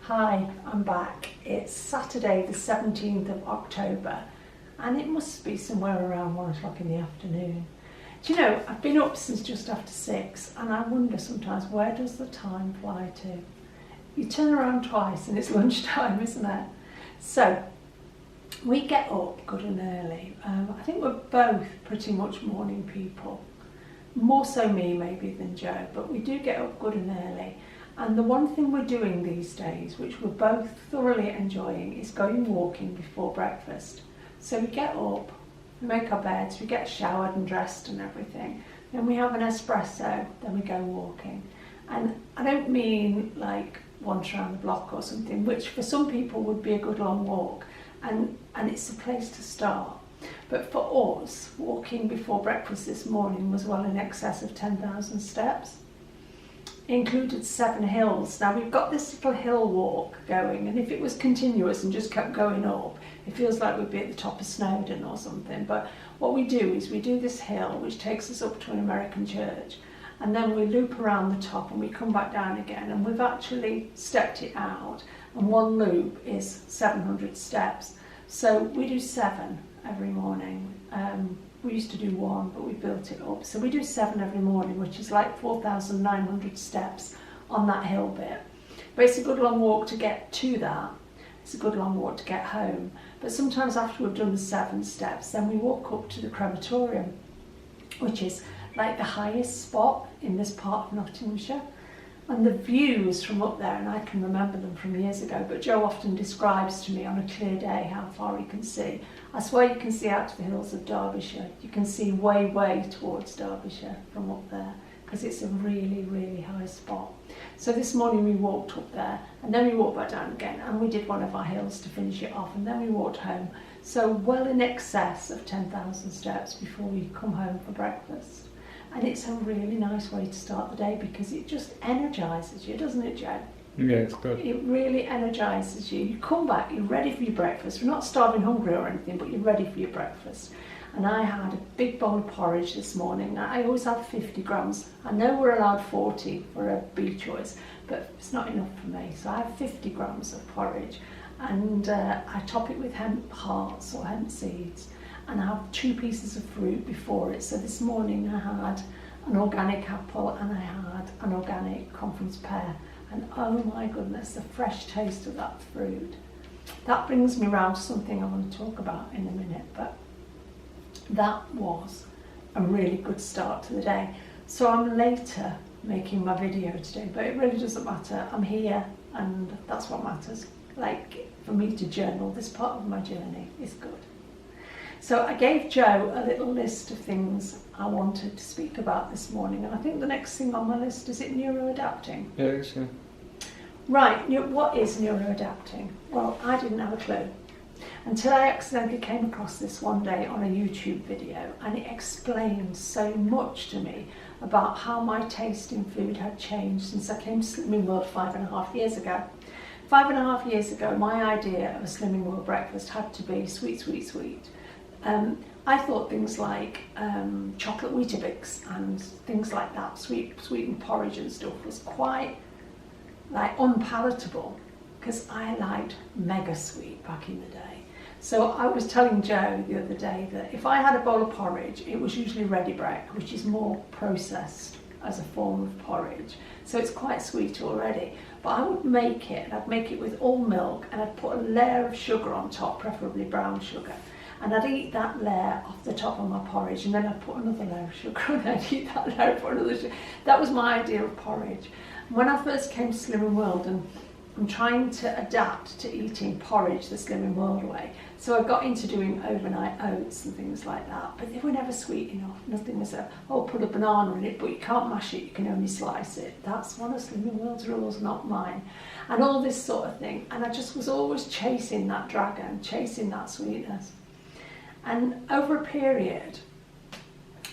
Hi, I'm back. It's Saturday the 17th of October and it must be somewhere around 1 o'clock in the afternoon. Do you know, I've been up since just after 6 and I wonder sometimes, where does the time fly to? You turn around twice and it's lunchtime, isn't it? So we get up good and early. I think we're both pretty much morning people. More so me maybe than Joe, but we do get up good and early. And the one thing we're doing these days, which we're both thoroughly enjoying, is going walking before breakfast. So we get up, we make our beds, we get showered and dressed and everything. Then we have an espresso, then we go walking. And I don't mean like once around the block or something, which for some people would be a good long walk. And it's a place to start. But for us, walking before breakfast this morning was well in excess of 10,000 steps. It included 7 hills. Now we've got this little hill walk going, and if it was continuous and just kept going up, it feels like we'd be at the top of Snowdon or something. But what we do is we do this hill, which takes us up to an American church, and then we loop around the top and we come back down again, and we've actually stepped it out, and one loop is 700 steps. So we do 7 every morning. We used to do 1, but we built it up. So we do 7 every morning, which is like 4,900 steps on that hill bit. But it's a good long walk to get to that. It's a good long walk to get home. But sometimes after we've done the 7 steps, then we walk up to the crematorium, which is like the highest spot in this part of Nottinghamshire. And the views from up there, and I can remember them from years ago, but Joe often describes to me on a clear day how far he can see. I swear you can see out to the hills of Derbyshire. You can see way, way towards Derbyshire from up there, because it's a really, really high spot. So this morning we walked up there, and then we walked back down again, and we did one of our hills to finish it off, and then we walked home. So well in excess of 10,000 steps before we come home for breakfast. And it's a really nice way to start the day because it just energises you, doesn't it, Joe? Yeah, it's good. It really energises you. You come back, you're ready for your breakfast. You're not starving hungry or anything, but you're ready for your breakfast. And I had a big bowl of porridge this morning. I always have 50 grams. I know we're allowed 40 for a B choice, but it's not enough for me. So I have 50 grams of porridge, and I top it with hemp hearts or hemp seeds. And I have 2 pieces of fruit before it. So this morning I had an organic apple and I had an organic conference pear. And oh my goodness, the fresh taste of that fruit. That brings me round to something I want to talk about in a minute, but that was a really good start to the day. So I'm later making my video today, but it really doesn't matter. I'm here and that's what matters. Like, for me to journal, this part of my journey is good. So I gave Joe a little list of things I wanted to speak about this morning, and I think the next thing on my list, is it neuroadapting? Yeah, it's Right, what is neuroadapting? Well, I didn't have a clue until I accidentally came across this one day on a YouTube video, and it explained so much to me about how my taste in food had changed since I came to Slimming World 5.5 years ago. 5.5 years ago, my idea of a Slimming World breakfast had to be sweet, sweet, sweet. I thought things like chocolate Weetabix and things like that, sweetened porridge and stuff, was quite like unpalatable because I liked mega sweet back in the day. So I was telling Joe the other day that if I had a bowl of porridge, it was usually ready break, which is more processed as a form of porridge. So it's quite sweet already. But I would make it, and I'd make it with all milk, and I'd put a layer of sugar on top, preferably brown sugar. And I'd eat that layer off the top of my porridge, and then I'd put another layer of sugar, and I'd eat that layer, put another sugar. That was my idea of porridge. When I first came to Slimming World, and I'm trying to adapt to eating porridge the Slimming World way, so I got into doing overnight oats and things like that, but they were never sweet enough. Nothing was oh, put a banana in it, but you can't mash it, you can only slice it. That's one of Slimming World's rules, not mine. And all this sort of thing. And I just was always chasing that dragon, chasing that sweetness. And over a period,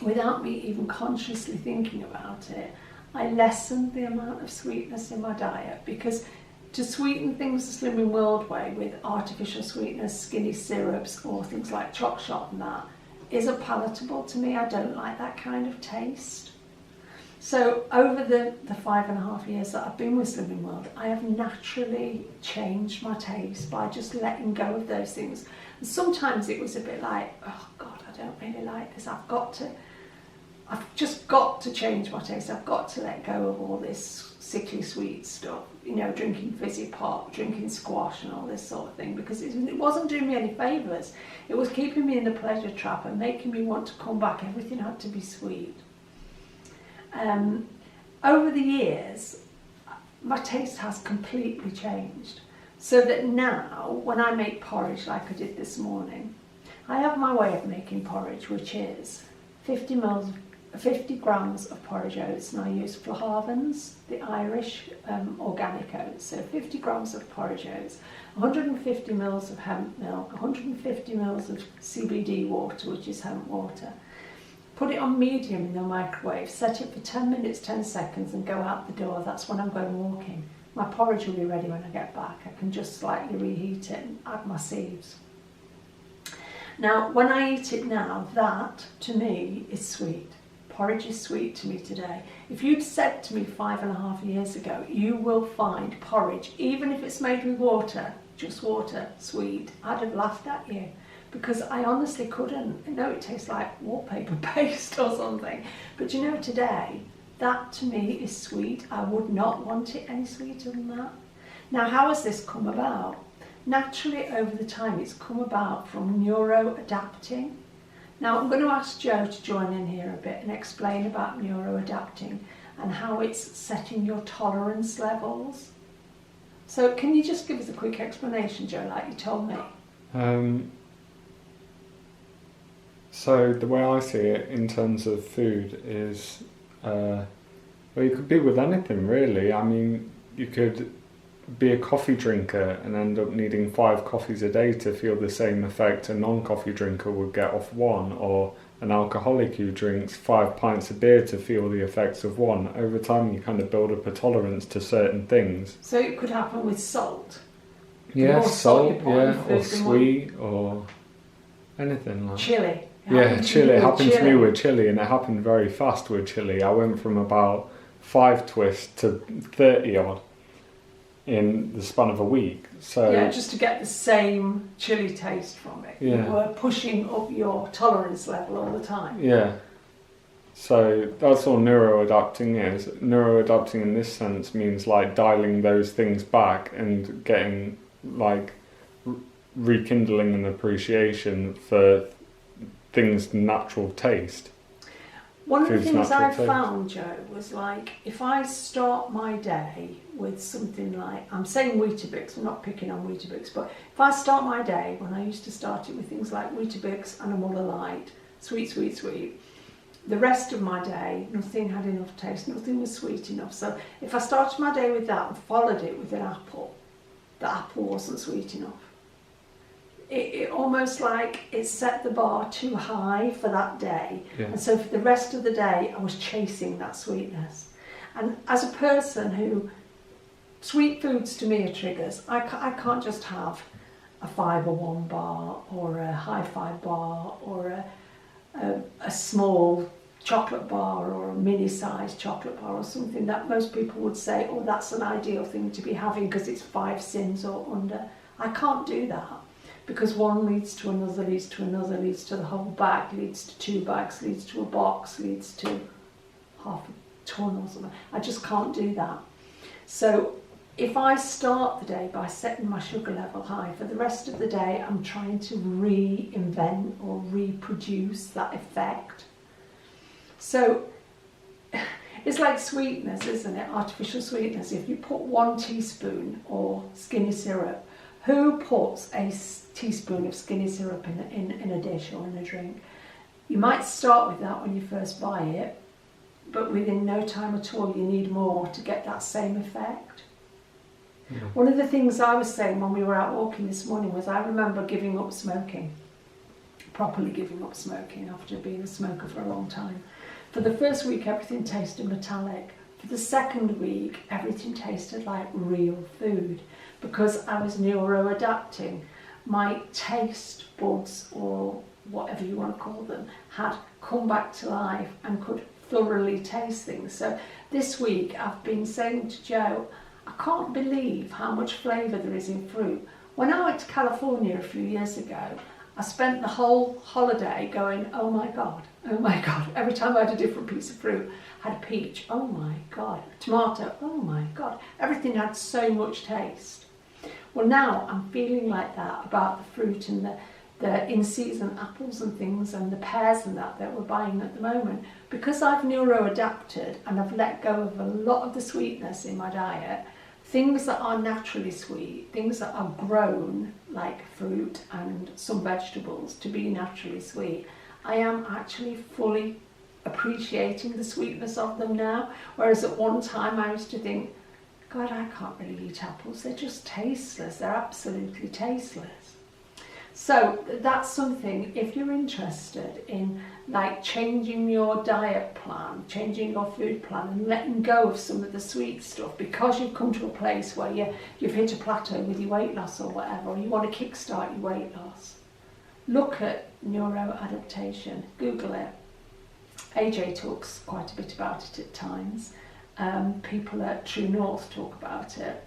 without me even consciously thinking about it, I lessened the amount of sweetness in my diet, because to sweeten things the Slimming World way with artificial sweetness, skinny syrups or things like choc shot and that isn't palatable to me. I don't like that kind of taste. So over the 5.5 years that I've been with Slimming World, I have naturally changed my taste by just letting go of those things. And sometimes it was a bit like, oh God, I don't really like this. I've just got to change my taste. I've got to let go of all this sickly sweet stuff, drinking fizzy pop, drinking squash and all this sort of thing, because it wasn't doing me any favours. It was keeping me in the pleasure trap and making me want to come back. Everything had to be sweet. Over the years, my taste has completely changed. So that now, when I make porridge like I did this morning, I have my way of making porridge, which is 50 grams of porridge oats, and I use Flahavans, the Irish organic oats. So 50 grams of porridge oats, 150 mils of hemp milk, 150 mils of CBD water, which is hemp water. Put it on medium in the microwave, set it for 10 minutes, 10 seconds and go out the door. That's when I'm going walking. My porridge will be ready when I get back. I can just slightly reheat it and add my sieves. Now, when I eat it now, that to me is sweet. Porridge is sweet to me today. If you'd said to me 5.5 years ago, you will find porridge, even if it's made with water, just water, sweet, I'd have laughed at you. Because I honestly couldn't. I know it tastes like wallpaper paste or something. But today, that to me is sweet. I would not want it any sweeter than that. Now, how has this come about? Naturally, over the time, it's come about from neuroadapting. Now, I'm going to ask Jo to join in here a bit and explain about neuroadapting and how it's setting your tolerance levels. So can you just give us a quick explanation, Jo, like you told me? So the way I see it in terms of food is, well, you could be with anything really. I mean, you could be a coffee drinker and end up needing 5 coffees a day to feel the same effect a non-coffee drinker would get off 1, or an alcoholic who drinks 5 pints of beer to feel the effects of 1. Over time you kind of build up a tolerance to certain things. So it could happen with salt? Yeah, salt, yeah, or sweet, or anything like chili. Yeah, chili. It happened to me with chili, and it happened very fast with chili. I went from about 5 twists to 30 odd in the span of a week. So yeah, just to get the same chili taste from it. Yeah. You were pushing up your tolerance level all the time. Yeah. So that's all neuroadapting is. Neuroadapting in this sense means like dialing those things back and getting like rekindling an appreciation for things' natural taste. One of the things I found, Jo, was like if I start my day with something like, I'm saying Weetabix, I'm not picking on Weetabix, but if I start my day, when I used to start it with things like Weetabix and a Muller Light, sweet, sweet, sweet, the rest of my day, nothing had enough taste, nothing was sweet enough. So if I started my day with that and followed it with an apple, the apple wasn't sweet enough. It almost like it set the bar too high for that day. Yeah. And so for the rest of the day, I was chasing that sweetness. And as a person who, sweet foods to me are triggers. I can't just have a Fibre One bar or a Hi-Fi bar or a small chocolate bar or a mini-sized chocolate bar or something that most people would say, oh, that's an ideal thing to be having because it's 5 sins or under. I can't do that. Because one leads to another, leads to another, leads to the whole bag, leads to 2 bags, leads to a box, leads to half a ton or something. I just can't do that. So if I start the day by setting my sugar level high, for the rest of the day I'm trying to reinvent or reproduce that effect. So it's like sweetness, isn't it? Artificial sweetness. If you put 1 teaspoon or skinny syrup, who puts a teaspoon of skinny syrup in a dish or in a drink? You might start with that when you first buy it, but within no time at all you need more to get that same effect. Yeah. One of the things I was saying when we were out walking this morning was I remember giving up smoking, properly giving up smoking after being a smoker for a long time. For the first week everything tasted metallic. For the second week everything tasted like real food. Because I was neuroadapting, my taste buds, or whatever you want to call them, had come back to life and could thoroughly taste things. So this week I've been saying to Joe, I can't believe how much flavour there is in fruit. When I went to California a few years ago, I spent the whole holiday going, oh my God, oh my God. Every time I had a different piece of fruit, I had a peach, oh my God, a tomato, oh my God. Everything had so much taste. Well, now I'm feeling like that about the fruit and the in-season apples and things and the pears and that we're buying at the moment. Because I've neuroadapted and I've let go of a lot of the sweetness in my diet, things that are naturally sweet, things that are grown like fruit and some vegetables to be naturally sweet, I am actually fully appreciating the sweetness of them now. Whereas at one time I used to think, God, I can't really eat apples, they're just tasteless, they're absolutely tasteless. So that's something, if you're interested in like changing your diet plan, changing your food plan and letting go of some of the sweet stuff because you've come to a place where you've hit a plateau with your weight loss or whatever, or you want to kickstart your weight loss, look at neuroadaptation, Google it. AJ talks quite a bit about it at times. People at True North talk about it.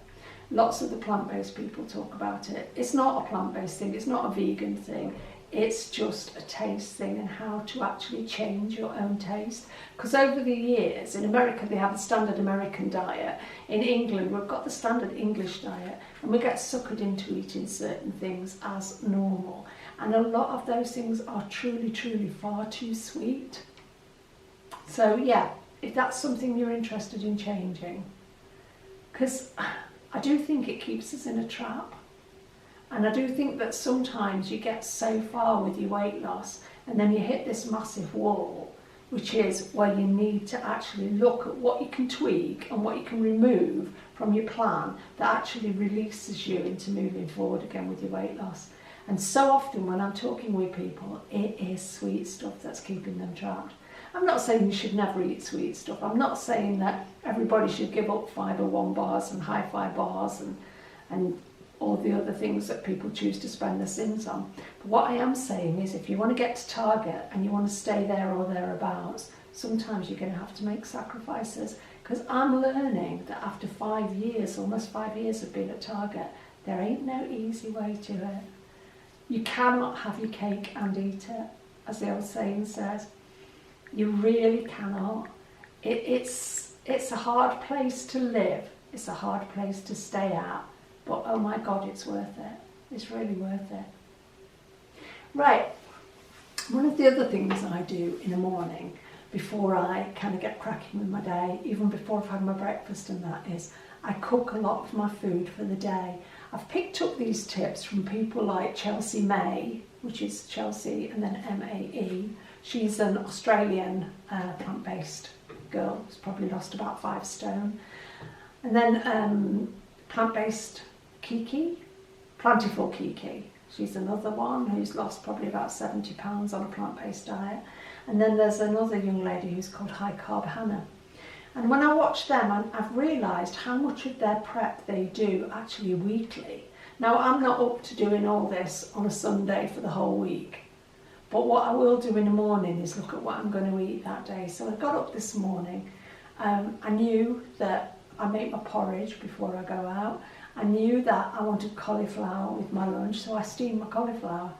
Lots of the plant-based people talk about it. It's not a plant-based thing, it's not a vegan thing, it's just a taste thing and how to actually change your own taste. Because over the years, in America they have the standard American diet, in England we've got the standard English diet, and we get suckered into eating certain things as normal. And a lot of those things are truly, truly far too sweet. So yeah, if that's something you're interested in changing, because I do think it keeps us in a trap. And I do think that sometimes you get so far with your weight loss and then you hit this massive wall, which is where you need to actually look at what you can tweak and what you can remove from your plan that actually releases you into moving forward again with your weight loss. And so often when I'm talking with people, it is sweet stuff that's keeping them trapped. I'm not saying you should never eat sweet stuff. I'm not saying that everybody should give up Fibre One bars and Hi-Fi bars and all the other things that people choose to spend their sins on. But what I am saying is if you want to get to target and you want to stay there or thereabouts, sometimes you're going to have to make sacrifices. Because I'm learning that after 5 years, almost 5 years of being at target, there ain't no easy way to it. You cannot have your cake and eat it, as the old saying says. You really cannot. It's a hard place to live. It's a hard place to stay at. But oh my God, it's worth it. It's really worth it. Right. One of the other things I do in the morning before I kind of get cracking with my day, even before I've had my breakfast and that, is I cook a lot of my food for the day. I've picked up these tips from people like Chelsea May, which is Chelsea and then M-A-E. She's an Australian plant-based girl who's probably lost about 5 stone. And then plant-based Kiki, Plantiful Kiki. She's another one who's lost probably about 70 pounds on a plant-based diet. And then there's another young lady who's called High Carb Hannah. And when I watch them, I've realised how much of their prep they do actually weekly. Now, I'm not up to doing all this on a Sunday for the whole week. But what I will do in the morning is look at what I'm going to eat that day. So I got up this morning. I knew that I make my porridge before I go out. I knew that I wanted cauliflower with my lunch, so I steamed my cauliflower.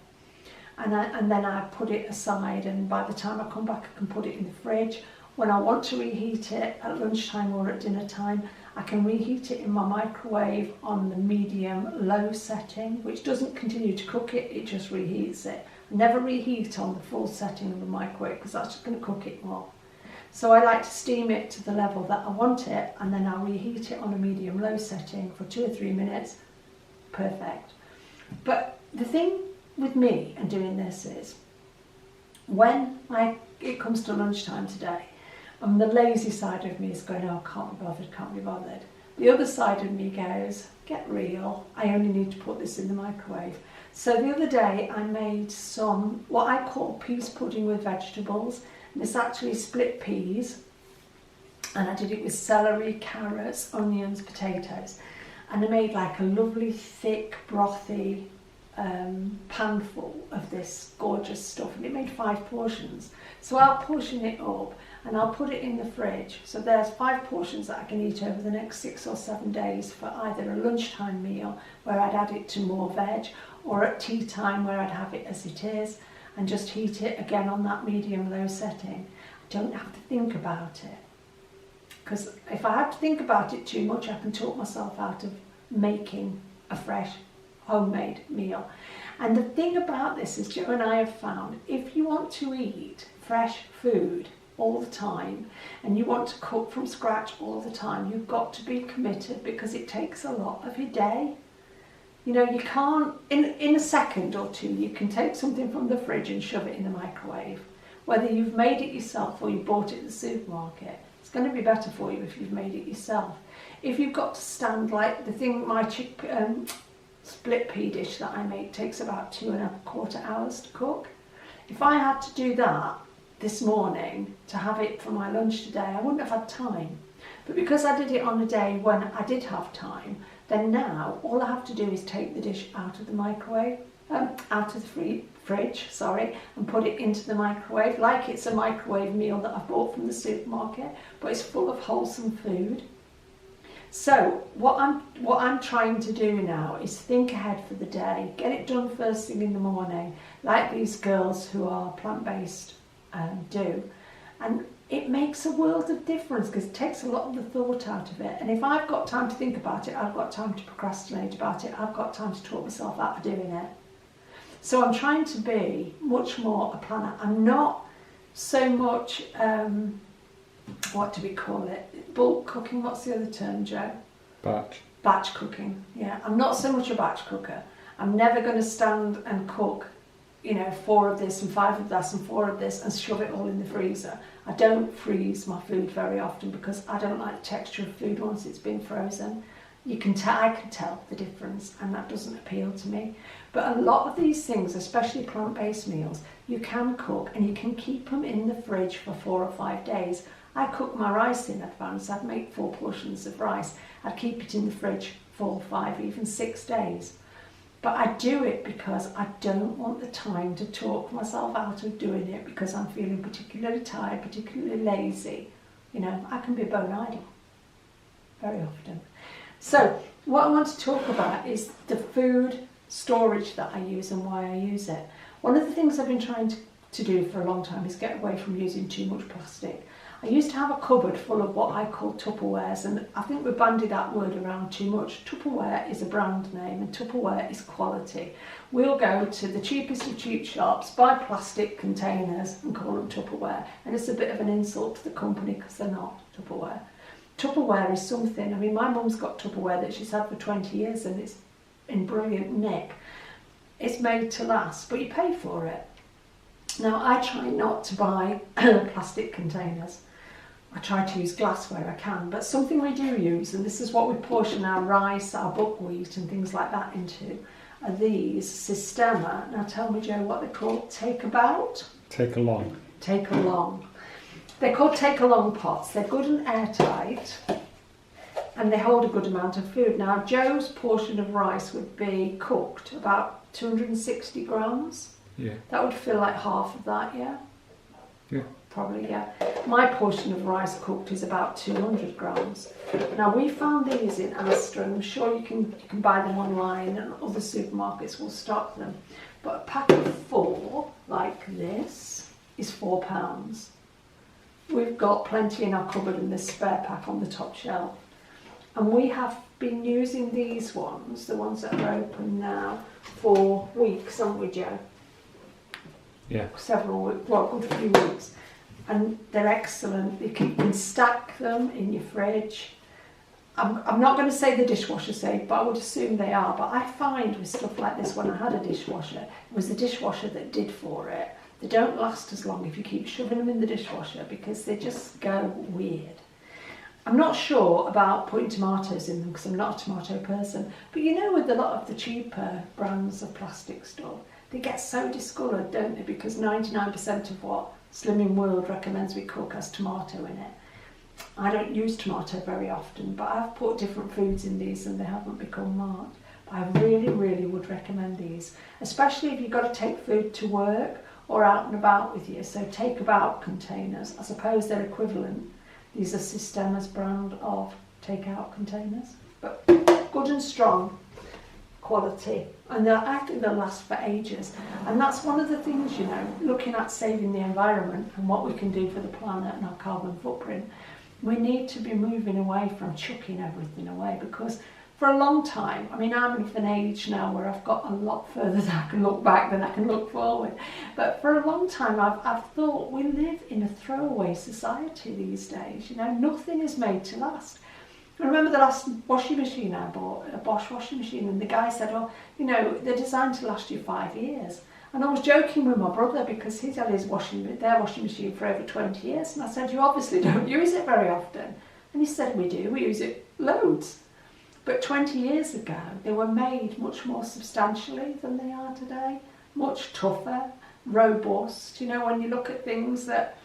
And then I put it aside, and by the time I come back I can put it in the fridge. When I want to reheat it at lunchtime or at dinner time, I can reheat it in my microwave on the medium-low setting, which doesn't continue to cook it, it just reheats it. I never reheat on the full setting of the microwave because that's just going to cook it more. So I like to steam it to the level that I want it, and then I'll reheat it on a medium-low setting for 2 or 3 minutes. Perfect. But the thing with me and doing this is, when it comes to lunchtime today, the lazy side of me is going, oh, can't be bothered, can't be bothered. The other side of me goes, get real, I only need to put this in the microwave. So the other day I made some, what I call peas pudding with vegetables. And it's actually split peas, and I did it with celery, carrots, onions, potatoes. And I made like a lovely, thick, brothy pan full of this gorgeous stuff, and it made 5 portions. So I'll portion it up, and I'll put it in the fridge. So there's 5 portions that I can eat over the next 6 or 7 days for either a lunchtime meal where I'd add it to more veg, or at tea time where I'd have it as it is and just heat it again on that medium-low setting. I don't have to think about it. Because if I have to think about it too much, I can talk myself out of making a fresh homemade meal. And the thing about this is, Joe and I have found, if you want to eat fresh food all the time and you want to cook from scratch all the time, you've got to be committed, because it takes a lot of your day. You know, you can't, in a second or two, you can take something from the fridge and shove it in the microwave. Whether you've made it yourself or you bought it at the supermarket, it's going to be better for you if you've made it yourself. If you've got to stand, like the thing, my split pea dish that I make takes about 2.25 hours to cook. If I had to do that this morning to have it for my lunch today, I wouldn't have had time. But because I did it on a day when I did have time, then now all I have to do is take the dish out of the microwave, out of the fridge, and put it into the microwave like it's a microwave meal that I've bought from the supermarket, but it's full of wholesome food. So what I'm trying to do now is think ahead for the day, get it done first thing in the morning, like these girls who are plant-based do, and it makes a world of difference because it takes a lot of the thought out of it. And if I've got time to think about it, I've got time to procrastinate about it, I've got time to talk myself out of doing it. So I'm trying to be much more a planner. I'm not so much, what do we call it? Bulk cooking, what's the other term, Joe? Batch. Batch cooking, yeah. I'm not so much a batch cooker. I'm never going to stand and cook, 4 of this and 5 of that and 4 of this and shove it all in the freezer. I don't freeze my food very often because I don't like the texture of food once it's been frozen. I can tell the difference, and that doesn't appeal to me. But a lot of these things, especially plant-based meals, you can cook and you can keep them in the fridge for 4 or 5 days. I cook my rice in advance. I'd make 4 portions of rice. I'd keep it in the fridge 4, 5, even 6 days. But I do it because I don't want the time to talk myself out of doing it because I'm feeling particularly tired, particularly lazy. I can be bone idle very often. So what I want to talk about is the food storage that I use and why I use it. One of the things I've been trying to do for a long time is get away from using too much plastic. I used to have a cupboard full of what I call Tupperwares, and I think we bandied that word around too much. Tupperware is a brand name and Tupperware is quality. We'll go to the cheapest of cheap shops, buy plastic containers and call them Tupperware, and it's a bit of an insult to the company because they're not Tupperware. Tupperware is something, my mum's got Tupperware that she's had for 20 years and it's in brilliant nick. It's made to last, but you pay for it. Now I try not to buy plastic containers. I try to use glass where I can, but something we do use, and this is what we portion our rice, our buckwheat and things like that into, are these Sistema. Now tell me, Joe, what they're called? Take about? Take along. Take along. They're called take along pots. They're good and airtight and they hold a good amount of food. Now Joe's portion of rice would be cooked about 260 grams. Yeah. That would feel like half of that, yeah? Yeah. Probably, yeah. My portion of rice cooked is about 200 grams. Now we found these in Astra, and I'm sure you can buy them online and other supermarkets will stock them. But a pack of 4 like this is £4. We've got plenty in our cupboard and this spare pack on the top shelf. And we have been using these ones, the ones that are open now, for weeks, haven't we, Joe? Yeah. Several weeks, well, a good few weeks. And they're excellent. You can stack them in your fridge. I'm not going to say the dishwasher safe, but I would assume they are. But I find with stuff like this, when I had a dishwasher, it was the dishwasher that did for it. They don't last as long if you keep shoving them in the dishwasher because they just go weird. I'm not sure about putting tomatoes in them because I'm not a tomato person. But with a lot of the cheaper brands of plastic stuff, they get so discoloured, don't they? Because 99% of what Slimming World recommends we cook has tomato in it. I don't use tomato very often, but I've put different foods in these and they haven't become marked. But I really, really would recommend these, especially if you've got to take food to work or out and about with you. So take about containers. I suppose they're equivalent. These are Sistema's brand of take-out containers, but good and strong quality, and I think they'll last for ages. And that's one of the things, you know, looking at saving the environment and what we can do for the planet and our carbon footprint. We need to be moving away from chucking everything away, because for a long time, I mean, I'm of an age now where I've got a lot further that I can look back than I can look forward. But for a long time, I've thought we live in a throwaway society these days. You know, nothing is made to last. I remember the last washing machine I bought, a Bosch washing machine, and the guy said, "Oh, you know, they're designed to last you 5 years." And I was joking with my brother because he's had their washing machine for over 20 years. And I said, "You obviously don't use it very often." And he said, "We do, we use it loads." But 20 years ago, they were made much more substantially than they are today, much tougher, robust. You know, when you look at things that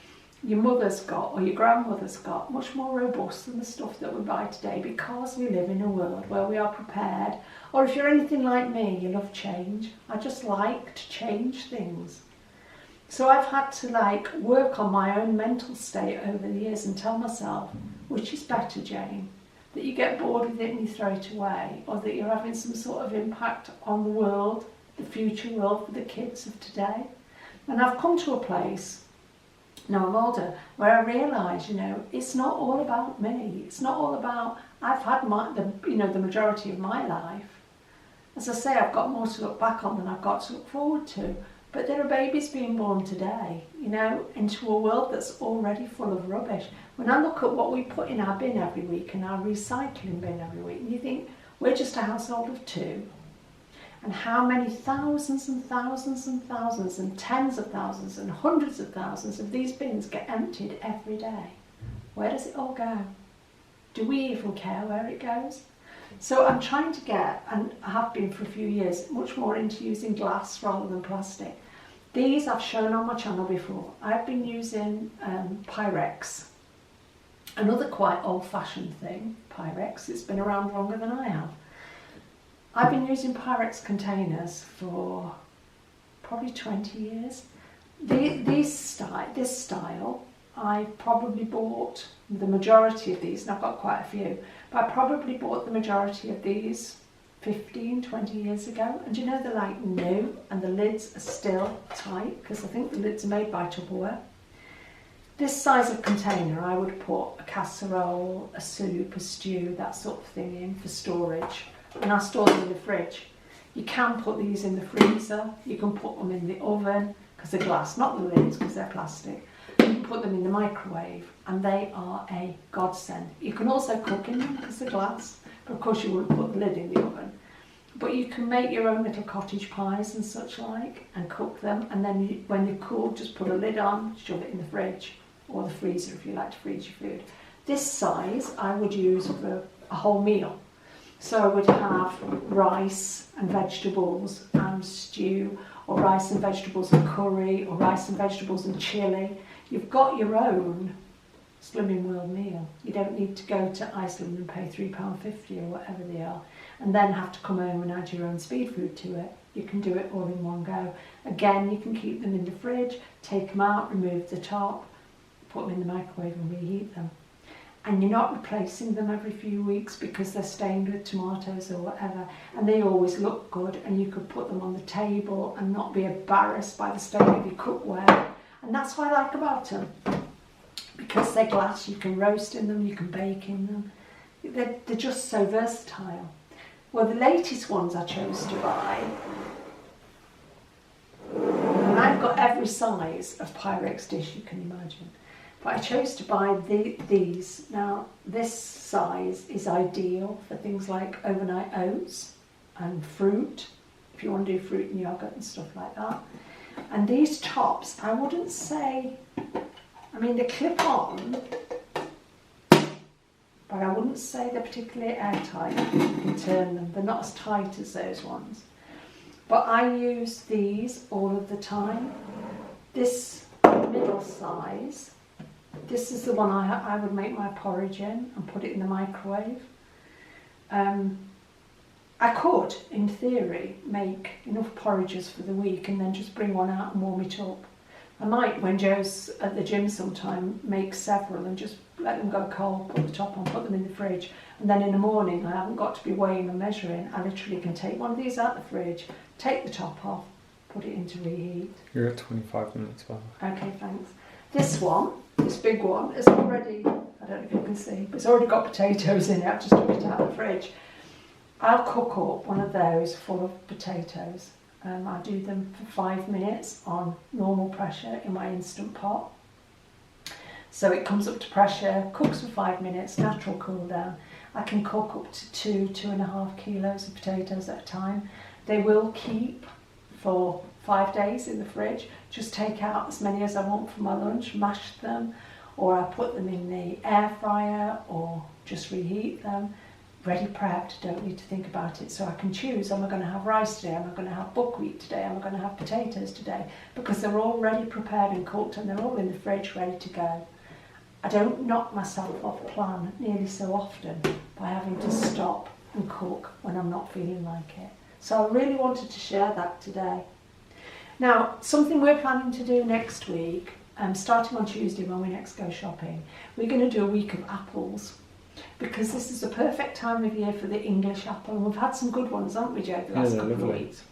your mother's got or your grandmother's got, much more robust than the stuff that we buy today, because we live in a world where we are prepared. Or if you're anything like me, you love change. I just like to change things. So I've had to work on my own mental state over the years and tell myself, which is better, Jane? That you get bored with it and you throw it away, or that you're having some sort of impact on the world, the future world, for the kids of today. And I've come to a place, now I'm older, where I realise, you know, it's not all about me. It's not all about, I've had the majority of my life. As I say, I've got more to look back on than I've got to look forward to. But there are babies being born today, you know, into a world that's already full of rubbish. When I look at what we put in our bin every week, and our recycling bin every week, and you think, we're just a household of 2. And how many thousands and thousands and thousands and tens of thousands and hundreds of thousands of these bins get emptied every day? Where does it all go? Do we even care where it goes? So I'm trying to get, and I have been for a few years, much more into using glass rather than plastic. These I've shown on my channel before. I've been using Pyrex, another quite old-fashioned thing, Pyrex. It's been around longer than I have. I've been using Pyrex containers for probably 20 years. This style, I probably bought the majority of these, and I've got quite a few, but I probably bought the majority of these 15, 20 years ago. And you know, they're like new, and the lids are still tight, because I think the lids are made by Tupperware. This size of container, I would put a casserole, a soup, a stew, that sort of thing in for storage. And I store them in the fridge. You can put these in the freezer, you can put them in the oven, because they're glass, not the lids, because they're plastic. You can put them in the microwave, and they are a godsend. You can also cook in them, because they're glass, but of course you wouldn't put the lid in the oven. But you can make your own little cottage pies and such like, and cook them, and then when they're cool, just put a lid on, shove it in the fridge, or the freezer if you like to freeze your food. This size I would use for a whole meal. So I would have rice and vegetables and stew, or rice and vegetables and curry, or rice and vegetables and chilli. You've got your own Slimming World meal. You don't need to go to Iceland and pay £3.50 or whatever they are, and then have to come home and add your own speed food to it. You can do it all in one go. Again, you can keep them in the fridge, take them out, remove the top, put them in the microwave and reheat them. And you're not replacing them every few weeks because they're stained with tomatoes or whatever, and they always look good, and you could put them on the table and not be embarrassed by the state of your cookware. And that's what I like about them. Because they're glass, you can roast in them, you can bake in them. They're just so versatile. Well, the latest ones I chose to buy, and I've got every size of Pyrex dish you can imagine. But I chose to buy these. Now, this size is ideal for things like overnight oats and fruit, if you want to do fruit and yogurt and stuff like that. And these tops, I wouldn't say, I mean, they clip on, but I wouldn't say they're particularly airtight. You can turn them. They're not as tight as those ones. But I use these all of the time. This middle size, this is the one I would make my porridge in and put it in the microwave. I could, in theory, make enough porridges for the week and then just bring one out and warm it up. I might, when Joe's at the gym sometime, make several and just let them go cold, put the top on, put them in the fridge, and then in the morning I haven't got to be weighing and measuring. I literally can take one of these out of the fridge, take the top off, put it into reheat. You're at 25 minutes, by the way. Okay, thanks. This one, this big one, is already, I don't know if you can see, but it's already got potatoes in it. I've just took it out of the fridge. I'll cook up one of those full of potatoes. I do them for 5 minutes on normal pressure in my Instant Pot. So it comes up to pressure, cooks for 5 minutes, natural cool down. I can cook up to 2.5 kilos of potatoes at a time. They will keep for 5 days in the fridge. Just take out as many as I want for my lunch, mash them, or I put them in the air fryer or just reheat them. Ready prepped, don't need to think about it. So I can choose, am I going to have rice today, am I going to have buckwheat today, am I going to have potatoes today? Because they're all ready prepared and cooked and they're all in the fridge ready to go. I don't knock myself off plan nearly so often by having to stop and cook when I'm not feeling like it. So I really wanted to share that today. Now, something we're planning to do next week, starting on Tuesday when we next go shopping, we're going to do a week of apples. Because this is the perfect time of year for the English apple. And we've had some good ones, haven't we, Joe, the last couple of weeks?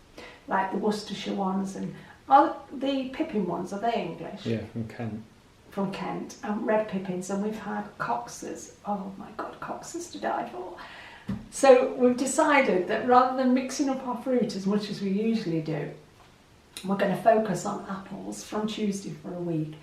Like the Worcestershire ones. And are the Pippin ones, are they English? Yeah, from Kent. From Kent. And red Pippins. And we've had Coxes. Oh my God, Coxes to die for. So we've decided that rather than mixing up our fruit as much as we usually do, we're going to focus on apples from Tuesday for a week.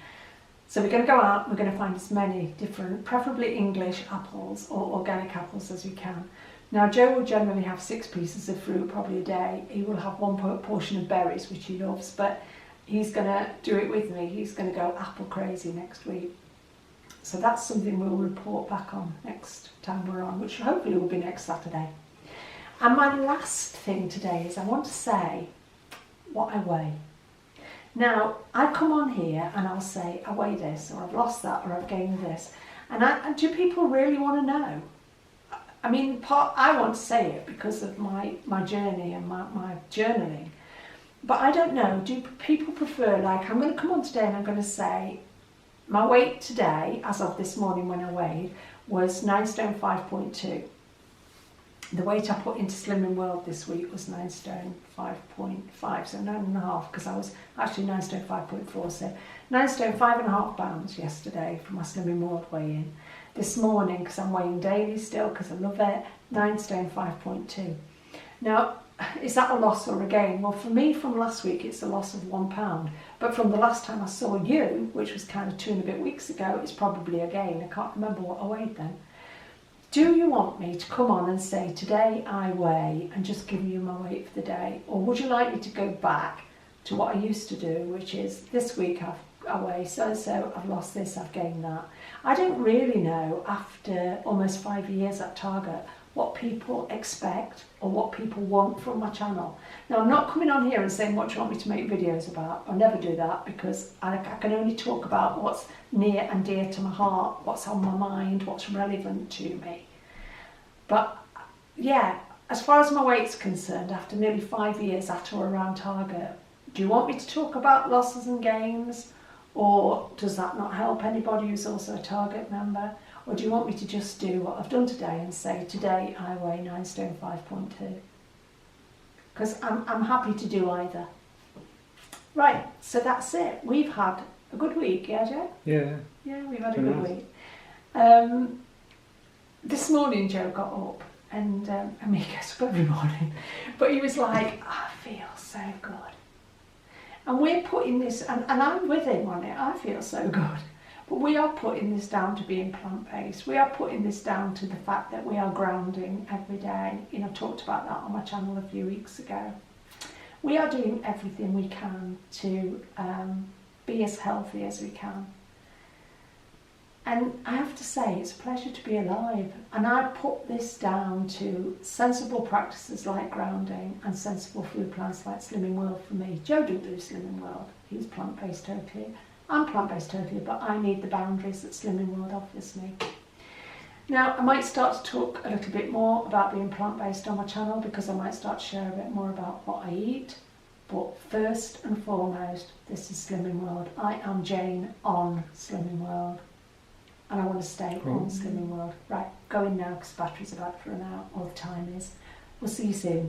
So we're going to go out, we're going to find as many different, preferably English apples or organic apples as we can. Now Joe will generally have 6 pieces of fruit probably a day. He will have one portion of berries, which he loves, but he's going to do it with me. He's going to go apple crazy next week. So that's something we'll report back on next time we're on, which hopefully will be next Saturday. And my last thing today is I want to say what I weigh. Now, I come on here and I'll say, I weigh this, or I've lost that, or I've gained this. And do people really want to know? I mean, I want to say it because of my journey and my journaling. But I don't know, do people prefer, like, I'm going to come on today and I'm going to say, my weight today, as of this morning when I weighed, was 9 stone 5.2. The weight I put into Slimming World this week was 9 stone 5.5, so 9.5, because I was actually 9 stone 5.4, so 9 stone 5.5 pounds yesterday for my Slimming World weigh-in. This morning, because I'm weighing daily still, because I love it, 9 stone 5.2. Now, is that a loss or a gain? Well, for me, from last week, it's a loss of £1. But from the last time I saw you, which was kind of 2 and a bit weeks ago, it's probably a gain. I can't remember what I weighed then. Do you want me to come on and say, today I weigh, and just give you my weight for the day? Or would you like me to go back to what I used to do, which is this week I weigh so-so, I've lost this, I've gained that. I don't really know, after almost 5 years at Target, what people expect or what people want from my channel. Now, I'm not coming on here and saying what do you want me to make videos about. I'll never do that, because I can only talk about what's near and dear to my heart, what's on my mind, what's relevant to me. But yeah, as far as my weight's concerned, after nearly 5 years at or around Target, do you want me to talk about losses and gains? Or does that not help anybody who's also a Target member? Or do you want me to just do what I've done today and say, today I weigh 9 stone 5.2? Because I'm happy to do either. Right, so that's it. We've had a good week, yeah, Joe? Yeah. Yeah, we've had a good week. This morning Joe got up, and I mean, he gets up every morning, but he was like, I feel so good. And we're putting this, and I'm with him on it, I feel so good. But we are putting this down to being plant-based. We are putting this down to the fact that we are grounding every day. You know, I talked about that on my channel a few weeks ago. We are doing everything we can to be as healthy as we can. And I have to say, it's a pleasure to be alive. And I put this down to sensible practices like grounding and sensible food plans like Slimming World for me. Joe didn't do Slimming World. He's plant-based totally. I'm plant-based totally, but I need the boundaries that Slimming World offers me. Now, I might start to talk a little bit more about being plant-based on my channel, because I might start to share a bit more about what I eat. But first and foremost, this is Slimming World. I am Jane on Slimming World. And I want to stay on Slimming World. Right, going now because battery's about to run out, or the time is. We'll see you soon.